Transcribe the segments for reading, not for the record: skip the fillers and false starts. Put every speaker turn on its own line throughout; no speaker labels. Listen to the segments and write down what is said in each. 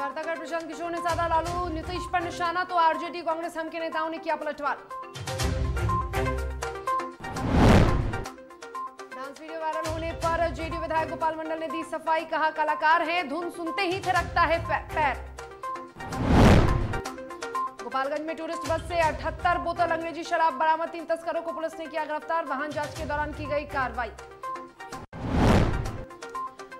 वार्ताकार प्रशांत किशोर ने साधा लालू नीतीश पर निशाना, तो आरजेडी कांग्रेस हम के नेताओं ने किया पलटवार। डांस वीडियो वायरल होने पर जेडीयू विधायक गोपाल मंडल ने दी सफाई, कहा कलाकार हैं, धुन सुनते ही थिरकता है पैर। गोपालगंज में टूरिस्ट बस से 78 बोतल अंग्रेजी शराब बरामद, 3 तस्करों को पुलिस ने किया गिरफ्तार, वाहन जांच के दौरान की गई कार्रवाई।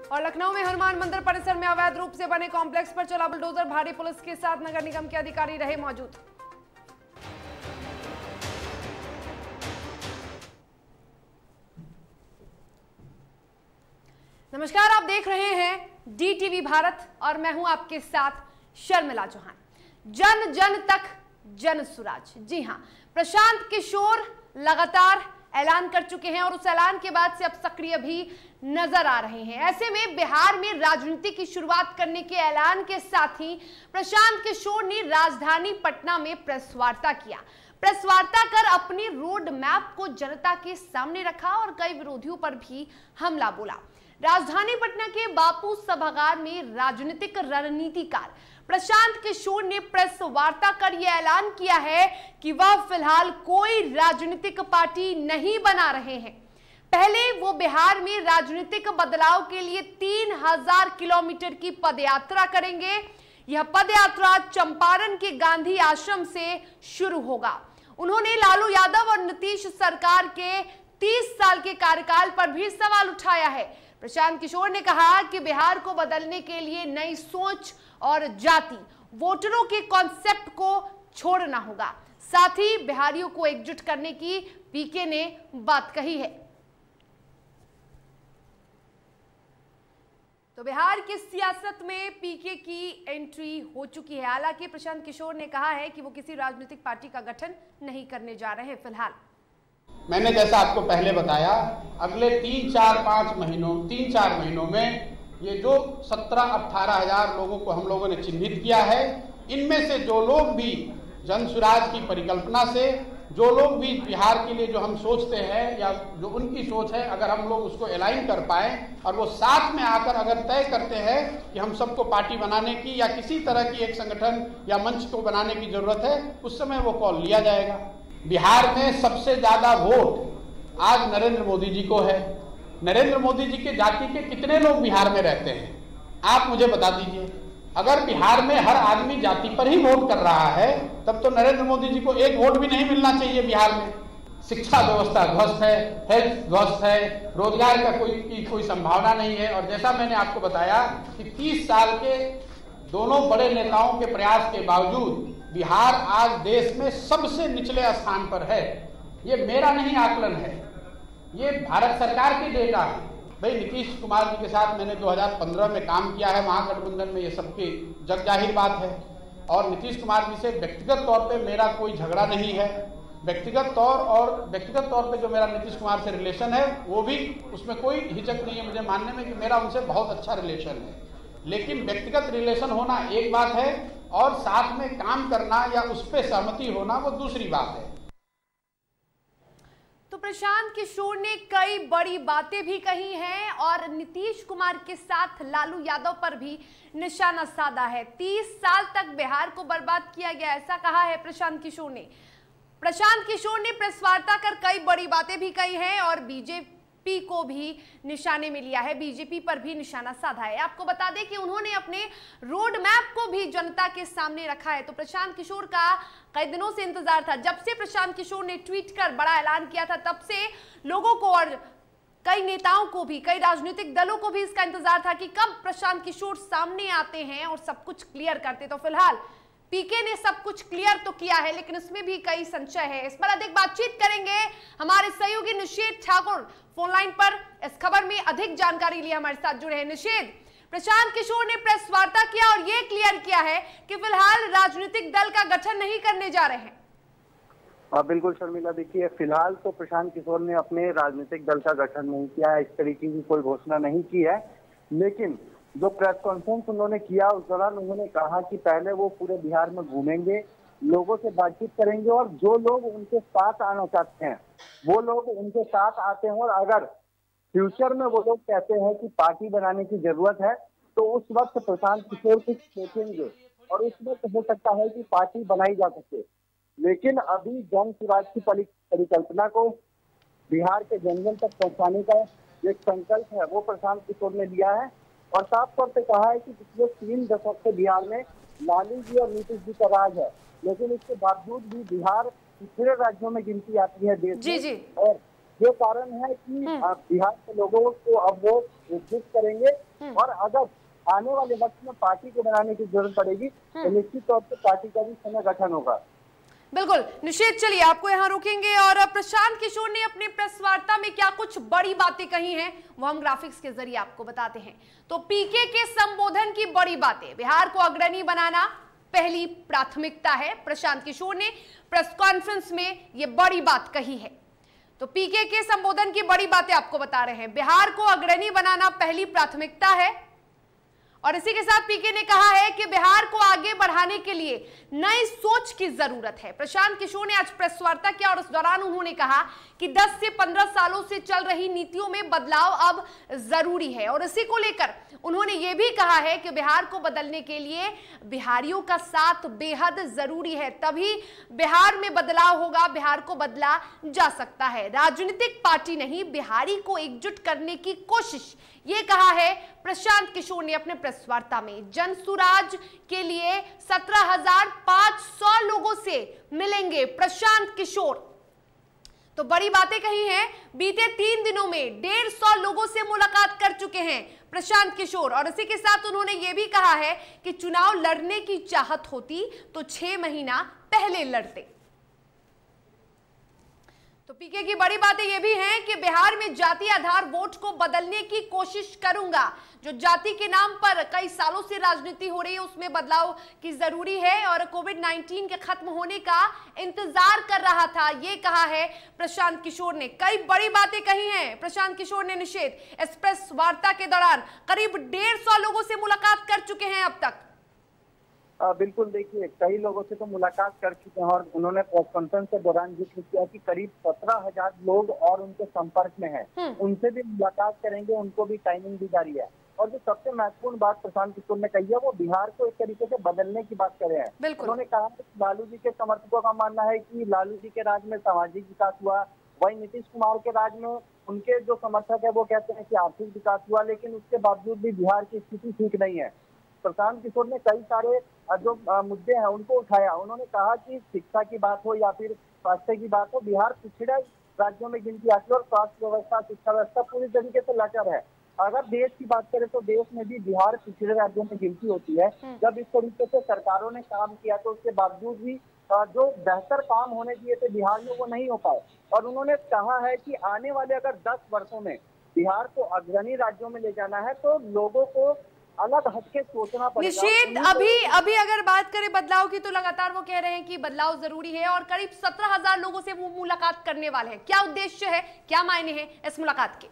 और लखनऊ में हनुमान मंदिर परिसर में अवैध रूप से बने कॉम्प्लेक्स पर चला बुलडोजर, भारी पुलिस के साथ नगर निगम के अधिकारी रहे मौजूद। नमस्कार, आप देख रहे हैं DTV भारत और मैं हूं आपके साथ शर्मिला चौहान। जन जन तक जन सुराज। जी हां, प्रशांत किशोर लगातार ऐलान कर चुके हैं और उस ऐलान के बाद से अब सक्रिय भी नजर आ रहे हैं। ऐसे में बिहार में राजनीति की शुरुआत करने के ऐलान के साथ ही प्रशांत किशोर ने राजधानी पटना में प्रेस वार्ता किया। प्रेस वार्ता कर अपनी रोड मैप को जनता के सामने रखा और कई विरोधियों पर भी हमला बोला। राजधानी पटना के बापू सभागार में राजनीतिक रणनीतिकार प्रशांत किशोर ने प्रेस वार्ता कर यह ऐलान किया है कि वह फिलहाल कोई राजनीतिक पार्टी नहीं बना रहे हैं। पहले वो बिहार में राजनीतिक बदलाव के लिए 3000 किलोमीटर की पदयात्रा करेंगे। यह पदयात्रा चंपारण के गांधी आश्रम से शुरू होगा। उन्होंने लालू यादव और नीतीश सरकार के 30 साल के कार्यकाल पर भी सवाल उठाया है। प्रशांत किशोर ने कहा कि बिहार को बदलने के लिए नई सोच और जाति वोटरों के कॉन्सेप्ट को छोड़ना होगा। साथ ही बिहारियों को एकजुट करने की पीके ने बात कही है। तो बिहार की सियासत में पीके की एंट्री हो चुकी है। हालांकि प्रशांत किशोर ने कहा है कि वो किसी राजनीतिक पार्टी का गठन नहीं करने जा रहे हैं। फिलहाल
मैंने जैसा आपको पहले बताया, अगले 3-4 महीनों में ये जो 17-18 हजार लोगों को हम लोगों ने चिन्हित किया है, इनमें से जो लोग भी जन सुराज की परिकल्पना से, जो लोग भी बिहार के लिए जो हम सोचते हैं या जो उनकी सोच है, अगर हम लोग उसको अलाइन कर पाए और वो साथ में आकर अगर तय करते हैं कि हम सबको पार्टी बनाने की या किसी तरह की एक संगठन या मंच को बनाने की जरूरत है, उस समय वो कॉल लिया जाएगा। बिहार में सबसे ज्यादा वोट आज नरेंद्र मोदी जी को है। नरेंद्र मोदी जी के जाति के कितने लोग बिहार में रहते हैं, आप मुझे बता दीजिए। अगर बिहार में हर आदमी जाति पर ही वोट कर रहा है, तब तो नरेंद्र मोदी जी को एक वोट भी नहीं मिलना चाहिए बिहार में। शिक्षा व्यवस्था ध्वस्त है, हेल्थ ध्वस्त है, रोजगार का कोई संभावना नहीं है। और जैसा मैंने आपको बताया कि 30 साल के दोनों बड़े नेताओं के प्रयास के बावजूद बिहार आज देश में सबसे निचले स्थान पर है। ये मेरा नहीं आकलन है, ये भारत सरकार की डेटा है। भाई, नीतीश कुमार जी के साथ मैंने 2015 में काम किया है महागठबंधन में, ये सबकी जग जाहिर बात है। और नीतीश कुमार जी से व्यक्तिगत तौर पे मेरा कोई झगड़ा नहीं है। व्यक्तिगत तौर पे जो मेरा नीतीश कुमार से रिलेशन है, वो भी उसमें कोई हिचक नहीं है मुझे मानने में कि मेरा उनसे बहुत अच्छा रिलेशन है। लेकिन व्यक्तिगत रिलेशन होना एक बात है और साथ में काम करना या उस पर सहमति होना वो दूसरी बात है।
तो प्रशांत किशोर ने कई बड़ी बातें भी कही हैं और नीतीश कुमार के साथ लालू यादव पर भी निशाना साधा है। 30 साल तक बिहार को बर्बाद किया गया, ऐसा कहा है प्रशांत किशोर ने। प्रशांत किशोर ने प्रेस वार्ता कर कई बड़ी बातें भी कही हैं और बीजेपी को भी निशाने में लिया है, बीजेपी पर भी निशाना साधा है। आपको बता दें कि उन्होंने अपने रोड मैप को भी जनता के सामने रखा है। तो प्रशांत किशोर का कई दिनों से इंतजार था। जब से प्रशांत किशोर ने ट्वीट कर बड़ा ऐलान किया था, तब से लोगों को और कई नेताओं को भी, कई राजनीतिक दलों को भी इसका इंतजार था कि कब प्रशांत किशोर सामने आते हैं और सब कुछ क्लियर करते। तो फिलहाल पीके ने सब कुछ क्लियर तो किया है, लेकिन इसमें भी कई संशय है। इस पर अधिक बातचीत करेंगे हमारे सहयोगी निषेध ठाकुर फोन लाइन पर। इस खबर में अधिक जानकारी लिए हमारे साथ जुड़े हैं निषेध। प्रशांत किशोर ने प्रेस वार्ता किया और यह क्लियर किया है कि फिलहाल राजनीतिक दल का गठन नहीं करने जा रहे हैं।
बिल्कुल शर्मिला, देखिए फिलहाल तो प्रशांत किशोर ने अपने राजनीतिक दल का गठन नहीं किया है, इस तरीके की कोई घोषणा नहीं की है। लेकिन जो प्रेस कॉन्फ्रेंस उन्होंने किया उस दौरान उन्होंने कहा कि पहले वो पूरे बिहार में घूमेंगे, लोगों से बातचीत करेंगे और जो लोग उनके साथ आना चाहते हैं वो लोग उनके साथ आते हैं। और अगर फ्यूचर में वो लोग कहते हैं कि पार्टी बनाने की जरूरत है तो उस वक्त प्रशांत किशोर कुछ सोचेंगे और उस वक्त हो सकता है कि पार्टी बनाई जा सके। लेकिन अभी जन सुराज की परिकल्पना को बिहार के जन जन तक पहुंचाने का एक संकल्प है वो प्रशांत किशोर ने लिया है और साफ तौर पे कहा है कि पिछले 3 दशक से बिहार में लालू जी और नीतीश जी का राज है, लेकिन इसके बावजूद भी बिहार पिछड़े राज्यों में गिनती आती है देश में। और ये कारण है कि बिहार के लोगों को अब वो एकजुट करेंगे और अगर आने वाले वक्त में पार्टी को बनाने की जरूरत पड़ेगी तो निश्चित तौर पर पार्टी का भी समय गठन होगा।
बिल्कुल निषेध, चलिए आपको यहाँ रोकेंगे और प्रशांत किशोर ने अपनी प्रेस वार्ता में क्या कुछ बड़ी बातें कही हैं वो हम ग्राफिक्स के जरिए आपको बताते हैं। तो पीके के संबोधन की बड़ी बातें, बिहार को अग्रणी बनाना पहली प्राथमिकता है। प्रशांत किशोर ने प्रेस कॉन्फ्रेंस में ये बड़ी बात कही है। तो पीके के संबोधन की बड़ी बातें आपको बता रहे हैं, बिहार को अग्रणी बनाना पहली प्राथमिकता है। और इसी के साथ पीके ने कहा है कि बिहार को आगे बढ़ाने के लिए नई सोच की जरूरत है। प्रशांत किशोर ने आज प्रेस वार्ता किया और उस दौरान उन्होंने कहा कि 10 से 15 सालों से चल रही नीतियों में बदलाव अब जरूरी है और इसी को लेकर उन्होंने ये भी कहा है कि बिहार को बदलने के लिए बिहारियों का साथ बेहद जरूरी है, तभी बिहार में बदलाव होगा, बिहार को बदला जा सकता है। राजनीतिक पार्टी नहीं, बिहारी को एकजुट करने की कोशिश, ये कहा है प्रशांत किशोर ने अपने प्रेस वार्ता में। जन सुराज के लिए 17,500 लोगों से मिलेंगे प्रशांत किशोर, तो बड़ी बातें कही हैं। बीते 3 दिनों में 150 लोगों से मुलाकात कर चुके हैं प्रशांत किशोर और इसी के साथ उन्होंने ये भी कहा है कि चुनाव लड़ने की चाहत होती तो 6 महीना पहले लड़ते। तो पीके की बड़ी बातें ये भी हैं कि बिहार में जाति आधार वोट को बदलने की कोशिश करूंगा। जो जाति के नाम पर कई सालों से राजनीति हो रही है उसमें बदलाव की जरूरी है और कोविड-19 के खत्म होने का इंतजार कर रहा था, ये कहा है प्रशांत किशोर ने। कई बड़ी बातें कही हैं प्रशांत किशोर ने। निषेध, एक्सप्रेस वार्ता के दौरान करीब 150 लोगों से मुलाकात कर चुके हैं अब तक।
बिल्कुल, देखिए कई लोगों से तो मुलाकात कर चुके हैं और उन्होंने प्रेस कॉन्फ्रेंस के दौरान जिक्र किया कि करीब 17,000 लोग और उनके संपर्क में हैं। उनसे भी मुलाकात करेंगे, उनको भी टाइमिंग दी जा रही है। और जो सबसे महत्वपूर्ण बात प्रशांत किशोर ने कही है वो बिहार को एक तरीके से बदलने की बात कर रहे हैं। उन्होंने कहा कि लालू जी के समर्थकों का मानना है कि लालू जी के राज में सामाजिक विकास हुआ, वहीं नीतीश कुमार के राज में उनके जो समर्थक है वो कहते हैं कि आर्थिक विकास हुआ, लेकिन उसके बावजूद भी बिहार की स्थिति ठीक नहीं है। प्रशांत किशोर ने कई सारे जो मुद्दे हैं उनको उठाया। उन्होंने कहा कि शिक्षा की बात हो या फिर स्वास्थ्य की बात हो, बिहार पिछड़े राज्यों में गिनती आती है और स्वास्थ्य व्यवस्था, शिक्षा व्यवस्था पूरी तरीके से लचर है। अगर देश की बात करें तो देश में भी बिहार पिछड़े राज्यों में गिनती होती है। जब इस तरीके से सरकारों ने काम किया तो उसके बावजूद भी जो बेहतर काम होने चाहिए थे बिहार में वो नहीं हो पाए। और उन्होंने कहा है कि आने वाले अगर 10 वर्षों में बिहार को अग्रणी राज्यों में ले जाना है तो लोगों को अलग हटके सोचना पड़ेगा।
निषेध, अभी अगर बात करें बदलाव की तो लगातार वो कह रहे हैं कि बदलाव जरूरी है और करीब 17,000 लोगों से वो मुलाकात करने वाले हैं। क्या उद्देश्य है, क्या मायने हैं इस मुलाकात के?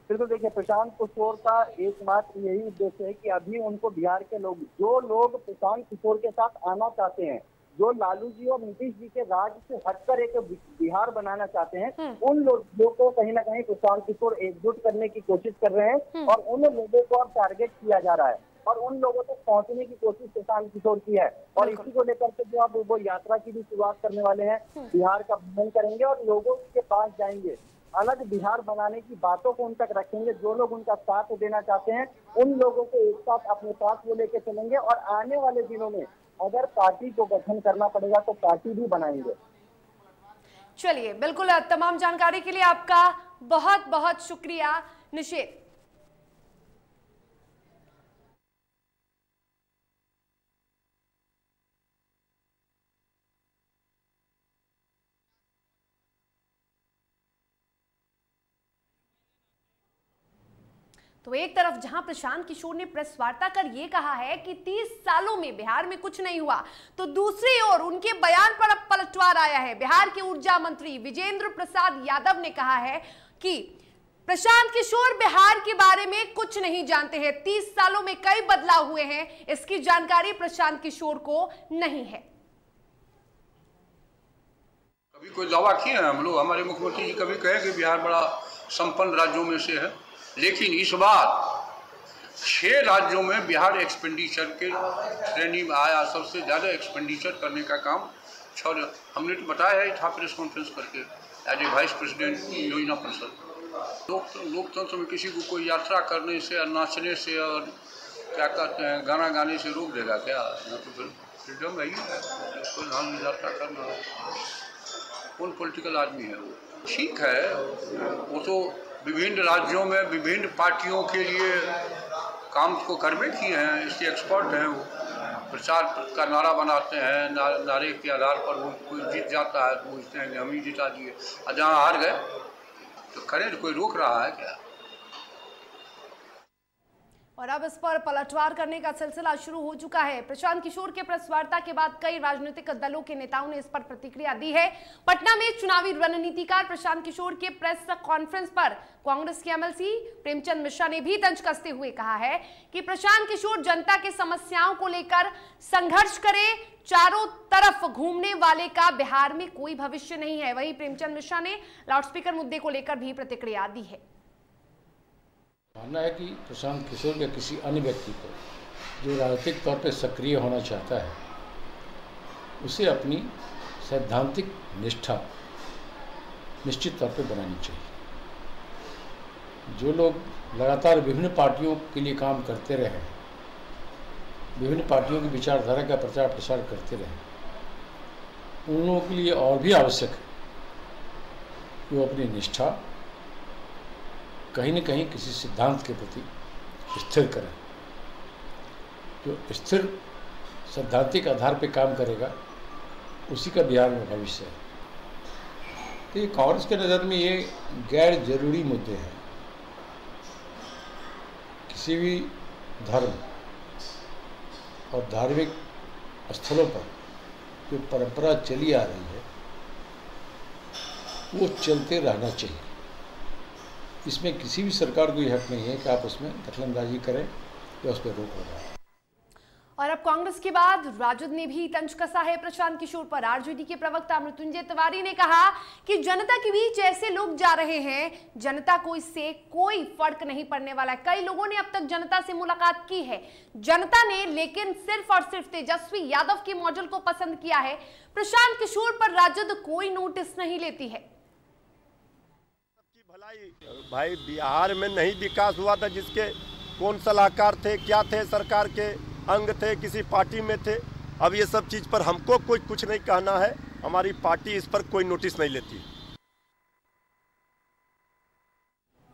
बिल्कुल, देखिए प्रशांत किशोर का एकमात्र यही उद्देश्य है कि अभी उनको बिहार के लोग, जो लोग प्रशांत किशोर के साथ आना चाहते हैं, जो लालू जी और नीतीश जी के राज से हटकर एक बिहार बनाना चाहते हैं, उन लोगों को कहीं ना कहीं प्रशांत किशोर एकजुट करने की कोशिश कर रहे हैं और उन लोगों को अब टारगेट किया जा रहा है और उन लोगों तक पहुंचने की कोशिश प्रशांत किशोर की है। और इसी को लेकर के जो अब वो यात्रा की भी शुरुआत करने वाले हैं, बिहार का भ्रमण करेंगे और लोगों के पास जाएंगे, अलग बिहार बनाने की बातों को उन तक रखेंगे। जो लोग उनका साथ देना चाहते हैं उन लोगों को एक साथ अपने साथ वो लेके चलेंगे और आने वाले दिनों में अगर पार्टी को गठन करना पड़ेगा तो पार्टी भी बनाएंगे।
चलिए, बिल्कुल, तमाम जानकारी के लिए आपका बहुत बहुत शुक्रिया निषेध। तो एक तरफ जहां प्रशांत किशोर ने प्रेस वार्ता कर यह कहा है कि 30 सालों में बिहार में कुछ नहीं हुआ, तो दूसरी ओर उनके बयान पर अब पलटवार आया है। बिहार के ऊर्जा मंत्री विजेंद्र प्रसाद यादव ने कहा है कि प्रशांत किशोर बिहार के बारे में कुछ नहीं जानते हैं, 30 सालों में कई बदलाव हुए हैं, इसकी जानकारी प्रशांत किशोर को नहीं है।
कभी कोई दावा किए हैं हम लोग, हमारे मुख्यमंत्री जी कभी कहे कि बिहार बड़ा संपन्न राज्यों में से है, लेकिन इस बार 6 राज्यों में बिहार एक्सपेंडिचर के श्रेणी में आया, सबसे ज़्यादा एक्सपेंडिचर करने का काम हमने तो बताया है था प्रेस कॉन्फ्रेंस करके एज ए वाइस प्रेसिडेंट योजना परिषद। लोकतंत्र में किसी को कोई यात्रा करने से और नाचने से और क्या कहते हैं गाना गाने से रोक देगा क्या? यहाँ तो फिर फ्रीडम है ही, कोई नाम यात्रा करना। कौन पॉलिटिकल आदमी है वो? ठीक है, वो तो विभिन्न राज्यों में विभिन्न पार्टियों के लिए काम को करवे किए हैं, इसके एक्सपर्ट हैं। वो प्रचार का नारा बनाते हैं, नारे के आधार पर वो कोई जीत जाता है तो पूछते हैं कि हम ही जिता दिए, और जहाँ हार गए तो करें, तो कोई रोक रहा है क्या?
और अब इस पर पलटवार करने का सिलसिला शुरू हो चुका है। प्रशांत किशोर के प्रेस वार्ता के बाद कई राजनीतिक दलों के नेताओं ने इस पर प्रतिक्रिया दी है। पटना में चुनावी रणनीतिकार प्रशांत किशोर के प्रेस कॉन्फ्रेंस पर कांग्रेस के एमएलसी प्रेमचंद मिश्रा ने भी तंज कसते हुए कहा है कि प्रशांत किशोर जनता के समस्याओं को लेकर संघर्ष करे, चारों तरफ घूमने वाले का बिहार में कोई भविष्य नहीं है। वहीं प्रेमचंद मिश्रा ने लाउडस्पीकर मुद्दे को लेकर भी प्रतिक्रिया दी है।
मानना है कि प्रशांत किशोर या किसी अन्य व्यक्ति को जो राजनीतिक तौर पर सक्रिय होना चाहता है उसे अपनी सैद्धांतिक निष्ठा निश्चित तौर पर बनानी चाहिए। जो लोग लगातार विभिन्न पार्टियों के लिए काम करते रहे, विभिन्न पार्टियों की विचारधारा का प्रचार प्रसार करते रहे, उन लोगों के लिए और भी आवश्यक है कि वो अपनी निष्ठा कहीं न कहीं किसी सिद्धांत के प्रति स्थिर करें। जो स्थिर सैद्धांतिक आधार पर काम करेगा उसी का बिहार में भविष्य है। तो ये कांग्रेस के नज़र में ये गैर जरूरी मुद्दे हैं। किसी भी धर्म और धार्मिक स्थलों पर जो परंपरा चली आ रही है वो चलते रहना चाहिए। इसमें किसी भी सरकार को यह हक नहीं है कि आप उसमें दखलंदाजी करें या उस पर रोक लगाएं।
और अब कांग्रेस के बाद राजद ने भी तंज कसा है प्रशांत किशोर पर। आरजेडी के प्रवक्ता मृत्युंजय तिवारी ने कहा कि जनता के बीच ऐसे लोग जा रहे हैं, जनता को इससे कोई फर्क नहीं पड़ने वाला है। कई लोगों ने अब तक जनता से मुलाकात की है, जनता ने लेकिन सिर्फ और सिर्फ तेजस्वी यादव के मॉडल को पसंद किया है। प्रशांत किशोर पर राजद कोई नोटिस नहीं लेती है।
भाई बिहार में नहीं विकास हुआ था, जिसके कौन सलाहकार थे, क्या थे, सरकार के अंग थे, किसी पार्टी में थे। अब ये सब चीज पर हमको कोई कुछ नहीं कहना है, हमारी पार्टी इस पर कोई नोटिस नहीं लेती।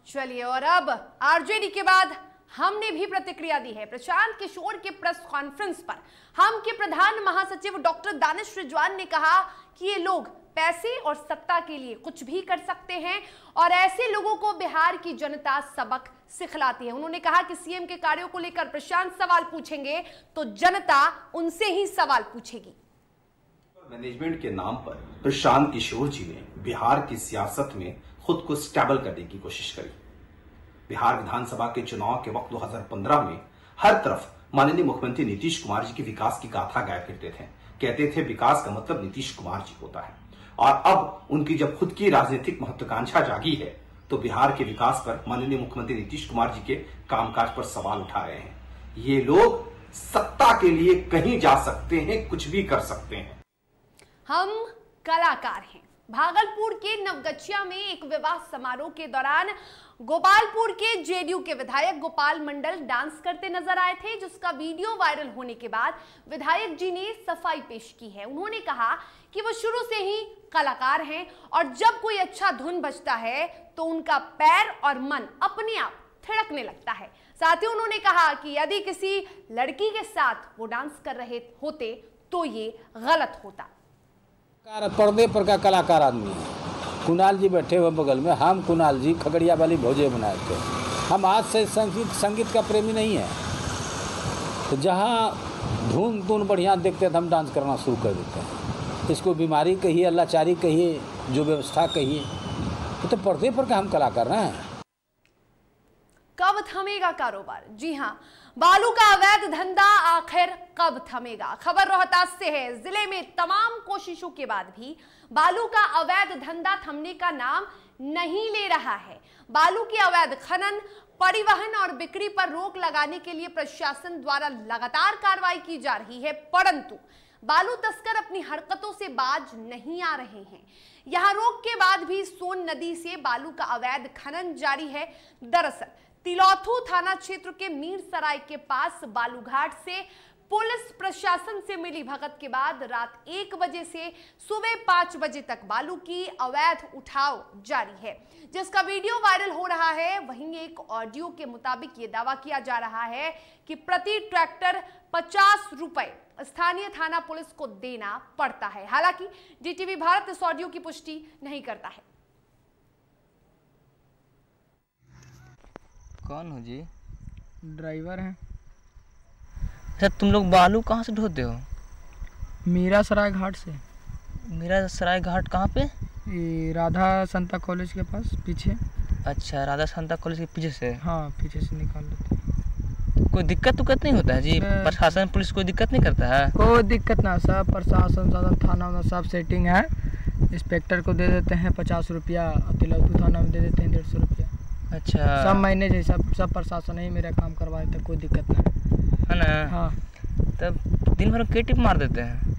चलिए, और अब आरजेडी के बाद हमने भी प्रतिक्रिया दी है। प्रशांत किशोर के प्रेस कॉन्फ्रेंस पर हम के प्रधान महासचिव डॉक्टर दानिश रिजवान ने कहा कि ये लोग पैसे और सत्ता के लिए कुछ भी कर सकते हैं और ऐसे लोगों को बिहार की जनता सबक सिखलाती है। उन्होंने कहा कि सीएम के कार्यों को लेकर प्रशांत सवाल पूछेंगे तो जनता उनसे ही सवाल पूछेगी।
मैनेजमेंट के नाम पर प्रशांत किशोर जी ने बिहार की सियासत में खुद को स्टेबल करने की कोशिश करी। बिहार विधानसभा के चुनाव के वक्त 2015 में हर तरफ माननीय मुख्यमंत्री नीतीश कुमार जी की विकास की गाथा गाया करते थे, कहते थे विकास का मतलब नीतीश कुमार जी होता है। और अब उनकी जब खुद की राजनीतिक महत्वाकांक्षा जागी है तो बिहार के विकास पर माननीय मुख्यमंत्री नीतीश कुमार जी के कामकाज पर सवाल उठा रहे हैं। ये लोग सत्ता के लिए कहीं जा सकते हैं, कुछ भी कर सकते हैं।
हम कलाकार हैं। भागलपुर के नवगछिया में एक विवाह समारोह के दौरान गोपालपुर के जेडीयू के विधायक गोपाल मंडल डांस करते नजर आए थे, जिसका वीडियो वायरल होने के बाद विधायक जी ने सफाई पेश की है। उन्होंने कहा कि वो शुरू से ही कलाकार हैं और जब कोई अच्छा धुन बजता है तो उनका पैर और मन अपने आप थिड़कने लगता है। साथ ही उन्होंने कहा कि यदि किसी लड़की के साथ वो डांस कर रहे होते तो ये गलत होता।
पर्दे पर का कलाकार आदमी है। कुणाल जी बैठे हुए बगल में, हम कुणाल जी खगड़िया वाली भोजे बनाए थे। हम आज से संगीत का प्रेमी नहीं है, तो जहाँ धुन बढ़िया देखते तो हम डांस करना शुरू कर देते हैं। इसको बीमारी कहिए, लाचारी कहिए, जो व्यवस्था कहिए, तो पर्दे पर का हम कलाकार हैं।
कब थमेगा कारोबार? जी हाँ, बालू का अवैध धंधा आखिर कब थमेगा? खबर रोहतास से है। जिले में तमाम कोशिशों के बाद भी बालू का अवैध धंधा थमने का नाम नहीं ले रहा है। बालू की अवैध खनन, परिवहन और बिक्री पर रोक लगाने के लिए प्रशासन द्वारा लगातार कार्रवाई की जा रही है, परंतु बालू तस्कर अपनी हरकतों से बाज नहीं आ रहे हैं। यहां रोक के बाद भी सोन नदी से बालू का अवैध खनन जारी है। दरअसल तिलौथू थाना क्षेत्र के मीर सराय के पास बालूघाट से पुलिस प्रशासन से मिली भगत के बाद रात 1 बजे से सुबह 5 बजे तक बालू की अवैध उठाव जारी है, जिसका वीडियो वायरल हो रहा है। वहीं एक ऑडियो के मुताबिक ये दावा किया जा रहा है कि प्रति ट्रैक्टर 50 रुपए स्थानीय थाना पुलिस को देना पड़ता है। हालांकि डीटीवी भारत इस ऑडियो की पुष्टि नहीं करता है।
कौन हो जी?
ड्राइवर हैं।
अच्छा, तुम लोग बालू कहाँ से ढोते हो?
मीरा सराय घाट से।
मीरा सराय घाट कहाँ पे?
ये राधा संता कॉलेज के पास पीछे।
अच्छा, राधा संता कॉलेज के पीछे से?
हाँ, पीछे से निकाल लेते हैं।
कोई दिक्कत उक्कत नहीं होता है जी? प्रशासन पुलिस कोई दिक्कत नहीं करता है?
कोई दिक्कत ना, सब प्रशासन थाना में सब सेटिंग है। इंस्पेक्टर को दे देते हैं 50 रुपया, तिलौथू थाना में दे देते हैं 150 रुपया।
अच्छा,
सब महीने से सब प्रशासन ही मेरा काम करवा देता है, कोई दिक्कत नहीं
है ना?
हाँ।
तब दिन भर में टिप मार देते हैं?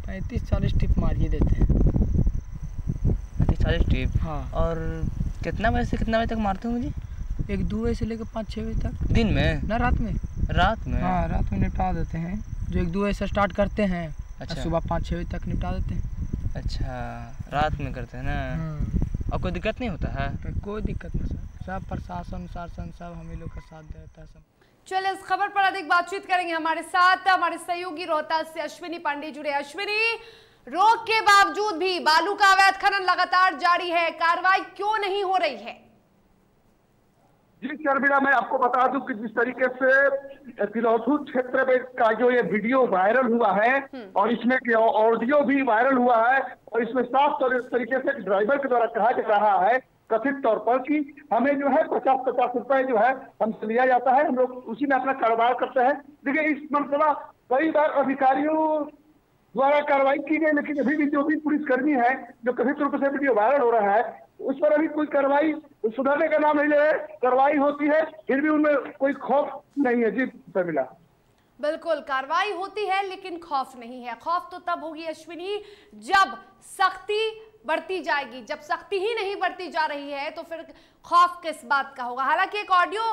35-40 टिप मारिए देते हैं।
35-40 टिप?
हाँ।
और कितना बजे से कितना बजे तक मारते होंगे जी?
1-2 बजे से लेकर 5-6 बजे तक।
दिन में
ना रात में?
रात में?
हाँ, रात में निपटा देते हैं। जो 1-2 बजे से स्टार्ट करते हैं।
अच्छा।
सुबह 5-6 बजे तक निपटा देते हैं।
अच्छा, रात में करते हैं ना? और कोई दिक्कत नहीं होता है?
तो कोई दिक्कत नहीं सर, सब प्रशासन शासन सब हम लोग का साथ देता है सब।
चलिए इस खबर पर अधिक बातचीत करेंगे। हमारे साथ हमारे सहयोगी रोहतास से अश्विनी पांडे जुड़े। अश्विनी, रोक के बावजूद भी बालू का अवैध खनन लगातार जारी है, कार्रवाई क्यों नहीं हो रही है?
जी शर्मिला, मैं आपको बता दूं कि जिस तरीके से तिलौथू क्षेत्र में का जो ये वीडियो वायरल हुआ है और इसमें ऑडियो भी वायरल हुआ है और इसमें साफ तरीके से ड्राइवर के द्वारा कहा जा रहा है कथित तौर पर कि हमें जो है 50-50 रुपए जो है हमसे लिया जाता है, हम लोग उसी में अपना कारोबार करते हैं। देखिए, इस मसला कई बार अधिकारियों द्वारा कार्रवाई की गई, लेकिन अभी भी जो भी पुलिसकर्मी है जो कथित रूप से वीडियो वायरल हो रहा है उस पर अभी कोई कार्रवाई सुधारने का नाम नहीं ले रहे। कार्रवाई होती है फिर भी उनमें कोई खौफ नहीं है। जी शर्मिला,
बिल्कुल, कार्रवाई होती है लेकिन खौफ नहीं है। खौफ तो तब होगी अश्विनी जब सख्ती बढ़ती जाएगी। जब सख्ती ही नहीं बढ़ती जा रही है तो फिर खौफ किस बात का होगा? हालांकि एक ऑडियो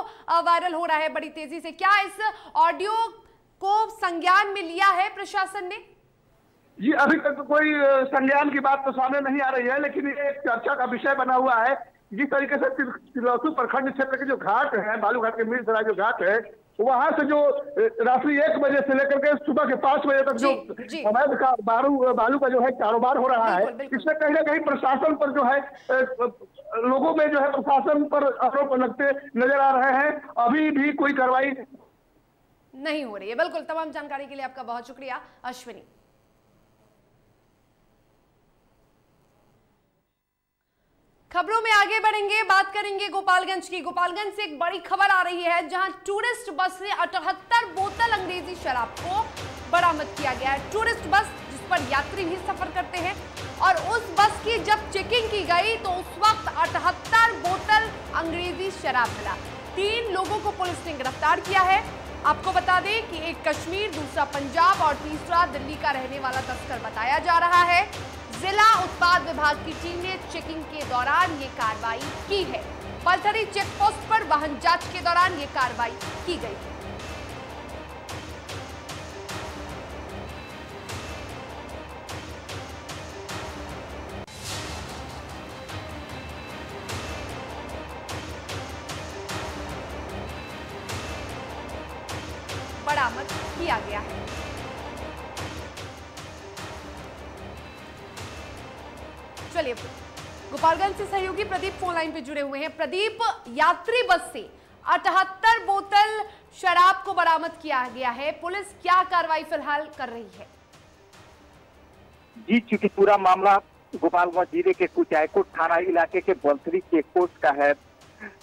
वायरल हो रहा है बड़ी तेजी से, क्या इस ऑडियो को संज्ञान में लिया है प्रशासन ने?
जी अभी तक तो कोई संज्ञान की बात तो सामने नहीं आ रही है, लेकिन ये एक चर्चा का विषय बना हुआ है। जिस तरीके से तिलौथू प्रखंड क्षेत्र के जो घाट है, बालूघाट के मीर सराय जो घाट है, वहां से जो रात्रि 1 बजे से लेकर के सुबह के 5 बजे तक जो अवैध का बालू का जो है कारोबार हो रहा है, इसमें कहीं ना कहीं प्रशासन पर जो है लोगों में जो है प्रशासन पर आरोप लगते नजर आ रहे हैं। अभी भी कोई कार्रवाई
नहीं हो रही है। बिल्कुल, तमाम जानकारी के लिए आपका बहुत शुक्रिया अश्विनी। खबरों में आगे बढ़ेंगे, बात करेंगे गोपालगंज की। गोपालगंज से एक बड़ी खबर आ रही है जहां टूरिस्ट बस से 78 बोतल अंग्रेजी शराब को बरामद किया गया है। टूरिस्ट बस जिस पर यात्री भी सफर करते हैं और उस बस की जब चेकिंग की गई तो उस वक्त 78 बोतल अंग्रेजी शराब मिला। 3 लोगों को पुलिस ने गिरफ्तार किया है। आपको बता दें कि एक कश्मीर, दूसरा पंजाब और तीसरा दिल्ली का रहने वाला तस्कर बताया जा रहा है। जिला उत्पाद विभाग की टीम ने चेकिंग के दौरान ये कार्रवाई की है। पलथरी चेक पोस्ट पर वाहन जांच के दौरान ये कार्रवाई की गई है। बरामद किया गया है। चलिए, गोपालगंज से सहयोगी प्रदीप फोन लाइन पे जुड़े हुए हैं। प्रदीप, यात्री बस से 78 बोतल शराब को बरामद किया गया है, पुलिस क्या कार्रवाई फिलहाल कर रही है?
जी, चूंकि पूरा मामला गोपालगंज जिले के कुचायकोट थाना इलाके के बंसरी चेक पोस्ट का है,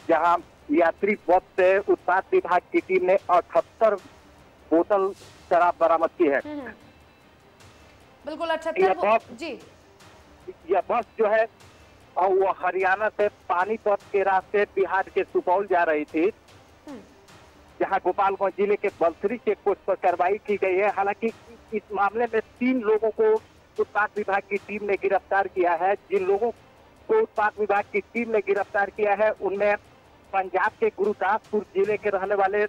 जहां
यात्री बस से उत्पाद विभाग की टीम ने 78 बोतल शराब बरामद की है।
बिल्कुल 78 जी।
यह बस जो है और वो हरियाणा से पानीपत के रास्ते बिहार के सुपौल जा रही थी, जहां गोपालगंज जिले के बलथरी चेक पोस्ट पर कार्रवाई की गई है। हालांकि इस मामले में 3 लोगों को उत्पाद विभाग की टीम ने गिरफ्तार किया है। जिन लोगों को उत्पाद विभाग की टीम ने गिरफ्तार किया है उनमें पंजाब के गुरदासपुर जिले के रहने वाले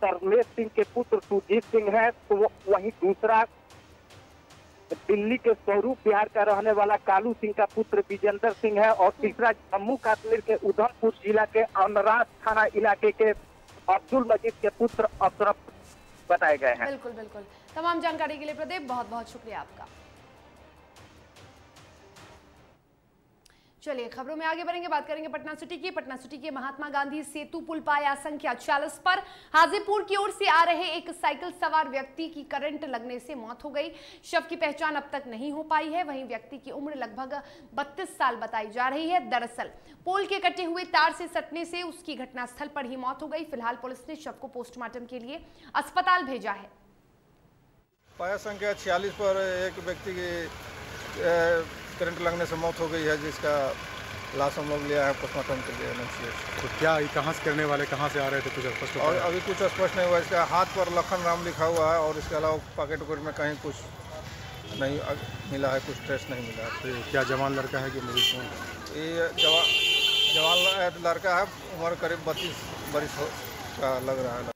तरमेश सिंह के पुत्र सुरजीत सिंह है, तो वहीं दूसरा दिल्ली के स्वरूप बिहार का रहने वाला कालू सिंह का पुत्र विजेंद्र सिंह है, और तीसरा जम्मू कश्मीर के उधमपुर जिला के अनराज थाना इलाके के अब्दुल मजीद के पुत्र अशरफ बताए गए हैं।
बिल्कुल बिल्कुल, तमाम जानकारी के लिए प्रदीप बहुत बहुत शुक्रिया आपका। चलिए खबरों में आगे बढ़ेंगे, बात करेंगे पटना सिटी की। पटना सिटी के महात्मा गांधी सेतु पुल पाया संख्या 46 पर हाजीपुर की ओर से आ रहे एक साइकिल सवार व्यक्ति की करंट लगने से मौत हो गई। शव की पहचान अब तक नहीं हो पाई है। वहीं व्यक्ति की उम्र लगभग 32 साल बताई जा रही है। दरअसल पोल के कटे हुए तार से सटने से उसकी घटनास्थल पर ही मौत हो गई। फिलहाल पुलिस ने शव को पोस्टमार्टम के लिए अस्पताल भेजा है।
पाया संख्या 46 पर एक व्यक्ति की करंट लगने से मौत हो गई है, जिसका लाश हम लोग लिया है पोस्टमार्टम के लिए एनएमसीएच।
तो क्या कहाँ से करने वाले कहाँ से आ रहे थे, कुछ स्पष्ट?
और अभी कुछ स्पष्ट नहीं हुआ। इसका हाथ पर लखन राम लिखा हुआ है और इसके अलावा पॉकेट वॉकेट में कहीं कुछ नहीं मिला है, कुछ ट्रेस नहीं मिला है।
तो क्या जवान लड़का है कि मरीज?
ये जवान लड़का है, उम्र करीब 32 वर्ष का लग रहा है।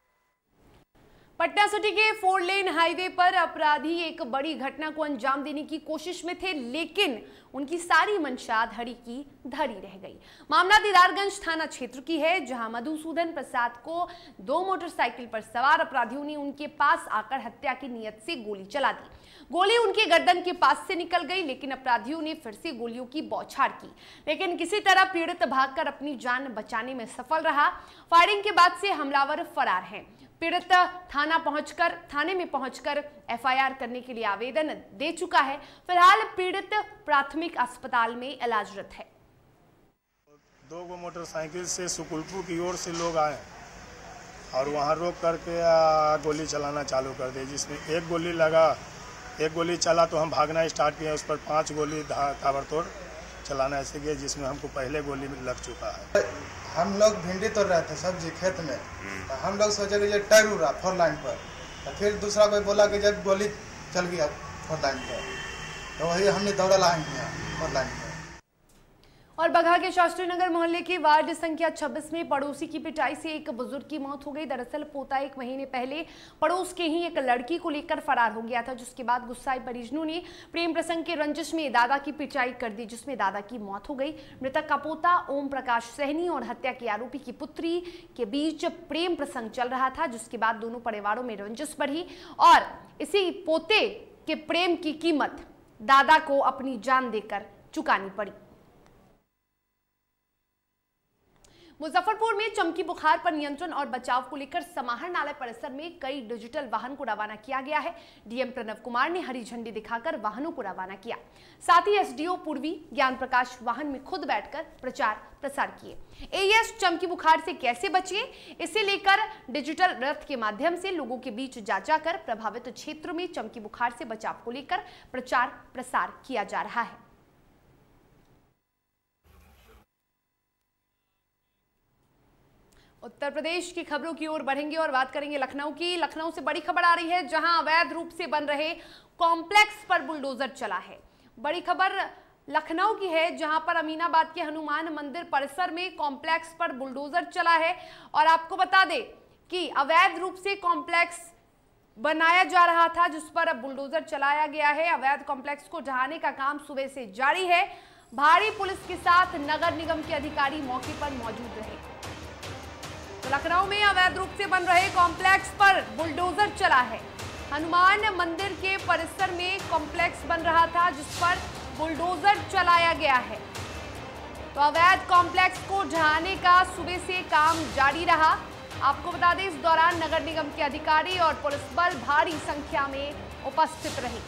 पटना सिटी के 4 लेन हाईवे पर अपराधी एक बड़ी घटना को अंजाम देने की कोशिश में थे, लेकिन उनकी सारी मंशा धड़ी की धड़ी रह गई। मामला दीदारगंज थाना क्षेत्र की है, जहां मधुसूदन प्रसाद को 2 मोटरसाइकिल पर सवार अपराधियों ने उनके पास आकर हत्या की नीयत से गोली चला दी। गोली उनके गर्दन के पास से निकल गई, लेकिन अपराधियों ने फिर से गोलियों की बौछार की, लेकिन किसी तरह पीड़ित भागकर अपनी जान बचाने में सफल रहा। फायरिंग के बाद से हमलावर फरार हैं। पीड़ित थाने में पहुंचकर एफआईआर करने के लिए आवेदन दे चुका है। फिलहाल पीड़ित प्राथमिक अस्पताल में इलाजरत है।
2 मोटरसाइकिल से सुकुलपुर की ओर से लोग आए और वहां रोक करके गोली चलाना चालू कर दी, जिसमें एक गोली लगा, एक गोली चला तो हम भागना स्टार्ट किए। उस पर 5 गोली ताबड़तोड़ चलाना ऐसे किया, जिसमें हमको पहले गोली लग चुका है।
हम लोग भिंडी तोड़ रहे थे सब्जी खेत में, तो हम लोग सोचे कि ये टायर उड़ा 4 लाइन पर, तो फिर दूसरा कोई बोला कि जब गोली चल गया 4 लाइन पर, तो वही हमने दौड़ा लाइन किया 4 लाइन पर।
और बगहा के शास्त्री नगर मोहल्ले के वार्ड संख्या 26 में पड़ोसी की पिटाई से एक बुजुर्ग की मौत हो गई। दरअसल पोता 1 महीने पहले पड़ोस के ही एक लड़की को लेकर फरार हो गया था, जिसके बाद गुस्साए परिजनों ने प्रेम प्रसंग के रंजिश में दादा की पिटाई कर दी, जिसमें दादा की मौत हो गई। मृतक का पोता ओम प्रकाश सहनी और हत्या के आरोपी की पुत्री के बीच प्रेम प्रसंग चल रहा था, जिसके बाद दोनों परिवारों में रंजिश बढ़ी और इसी पोते के प्रेम की कीमत दादा को अपनी जान देकर चुकानी पड़ी। मुजफ्फरपुर में चमकी बुखार पर नियंत्रण और बचाव को लेकर समाहरणालय परिसर में कई डिजिटल वाहन को रवाना किया गया है। डीएम प्रणव कुमार ने हरी झंडी दिखाकर वाहनों को रवाना किया। साथ ही एसडीओ पूर्वी ज्ञान प्रकाश वाहन में खुद बैठकर प्रचार प्रसार किए। एईएस चमकी बुखार से कैसे बचिए, इसे लेकर डिजिटल रथ के माध्यम से लोगों के बीच जांचा कर प्रभावित क्षेत्रों में चमकी बुखार से बचाव को लेकर प्रचार प्रसार किया जा रहा है। उत्तर प्रदेश की खबरों की ओर बढ़ेंगे और बात करेंगे लखनऊ की। लखनऊ से बड़ी खबर आ रही है, जहां अवैध रूप से बन रहे कॉम्प्लेक्स पर बुलडोजर चला है। बड़ी खबर लखनऊ की है, जहां पर अमीनाबाद के हनुमान मंदिर परिसर में कॉम्प्लेक्स पर बुलडोजर चला है। और आपको बता दें कि अवैध रूप से कॉम्प्लेक्स बनाया जा रहा था, जिस पर अब बुलडोजर चलाया गया है। अवैध कॉम्प्लेक्स को ढहाने का काम सुबह से जारी है। भारी पुलिस के साथ नगर निगम के अधिकारी मौके पर मौजूद रहे। तो लखनऊ में अवैध रूप से बन रहे कॉम्प्लेक्स पर बुलडोजर चला है। हनुमान मंदिर के परिसर में कॉम्प्लेक्स बन रहा था, जिस पर बुलडोजर चलाया गया है। तो अवैध कॉम्प्लेक्स को ढहाने का सुबह से काम जारी रहा। आपको बता दें, इस दौरान नगर निगम के अधिकारी और पुलिस बल भारी संख्या में उपस्थित रहे।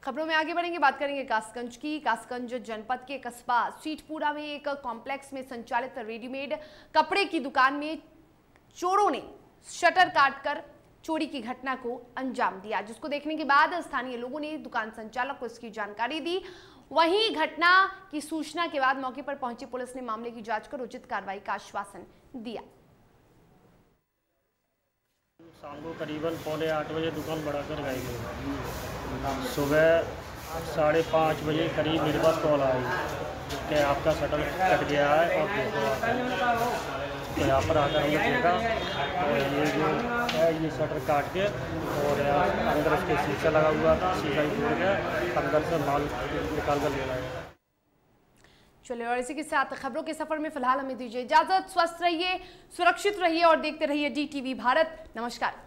खबरों में आगे बढ़ेंगे, बात करेंगे कासगंज की। कासगंज जनपद के कस्बा सीटपुरा में एक कॉम्प्लेक्स में संचालित रेडीमेड कपड़े की दुकान में चोरों ने शटर काटकर चोरी की घटना को अंजाम दिया, जिसको देखने के बाद स्थानीय लोगों ने दुकान संचालक को इसकी जानकारी दी। वहीं घटना की सूचना के बाद मौके पर पहुंची पुलिस ने मामले की जांच कर उचित कार्रवाई का आश्वासन दिया।
शाम को करीबन 7:45 बजे दुकान बढ़ाकर गए थे। सुबह 5:30 बजे करीब मेरे पास कॉल आई कि आपका शटर कट गया है और तो यहाँ पर आकर हमने देखा और ये जो है ये शटर काट के और अंदर उसके शीशा लगा हुआ था, शीशा ही टूट गया, अंदर से माल निकाल कर ले आया।
चलिए, और इसी के साथ खबरों के सफर में फिलहाल हमें दीजिए इजाजत। स्वस्थ रहिए, सुरक्षित रहिए और देखते रहिए DTV भारत। नमस्कार।